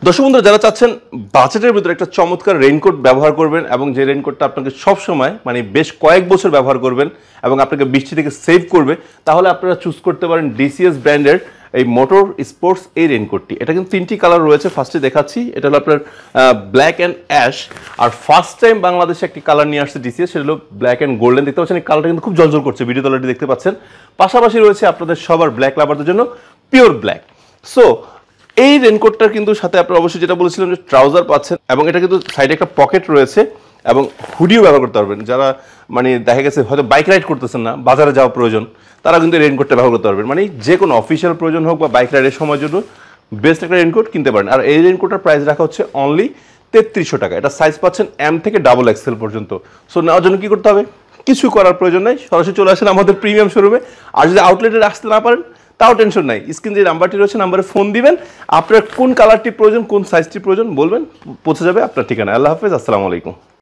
দর্শক বন্ধুরা, যারা চাচ্ছেন বাজেটের ভিতরে একটা চমৎকার রেইনকোট ব্যবহার করবেন এবং যে রেইনকোটটা আপনাকে সব সময় মানে বেশ কয়েক বছর ব্যবহার করবেন এবং আপনাকে বৃষ্টি থেকে সেভ করবে, তাহলে আপনারা চুজ করতে পারেন ডিসিএস ব্র্যান্ডের এই মোটর স্পোর্টস এই রেইনকোটটি। এটা কিন্তু 3টি কালার রয়েছে, ফার্স্টে দেখাচ্ছি। এটা হলো আপনার ব্ল্যাক অ্যান্ড অ্যাশ, আর ফার্স্ট টাইম বাংলাদেশে একটি কালার নিয়ে আসছে ডিসিএস, সেটা হলো ব্ল্যাক অ্যান্ড গোল্ডেন। দেখতে পাচ্ছেন এই কালারটা কিন্তু খুব জ্বলজ্বল করছে, ভিডিও অলরেডি দেখতে পাচ্ছেন। পাশাপাশি রয়েছে আপনাদের সবার ব্ল্যাক লাভারদের জন্য পিওর ব্ল্যাক। সো এই রেইনকোটটার কিন্তু সাথে আপনারা অবশ্যই যেটা বলেছিলাম যে ট্রাউজার পাচ্ছেন, এবং এটা কিন্তু সাইডে একটা পকেট রয়েছে এবং হুডিও ব্যবহার করতে পারবেন। যারা মানে দেখা গেছে হয়তো বাইক রাইড করতেছেন না, বাজারে যাওয়া প্রয়োজন, তারা কিন্তু রেইনকোটটা ব্যবহার করতে পারবেন। মানে যে কোনো অফিসিয়াল প্রয়োজন হোক বা বাইক রাইডের সময়ের জন্য বেস্ট একটা রেইনকোট কিনতে পারেন। আর এই রেইনকোটটার প্রাইস রাখা হচ্ছে অনলি 3300 টাকা। এটা সাইজ পাচ্ছেন এম থেকে ডাবল এক্সেল পর্যন্ত। সো নেওয়ার জন্য কী করতে হবে? কিছু করার প্রয়োজন নেই, সরাসরি চলে আসেন আমাদের প্রিমিয়াম শোরুমে। আর যদি আউটলেটে আসতে না পারেন তাও টেনশন নাই, স্ক্রিন যে নাম্বারটি রয়েছে নাম্বারে ফোন দিবেন, আপনার কোন কালারটি প্রয়োজন, কোন সাইজটি প্রয়োজন বলবেন, পৌঁছে যাবে আপনার ঠিকানা। আল্লাহ হাফেজ, আসসালামু আলাইকুম।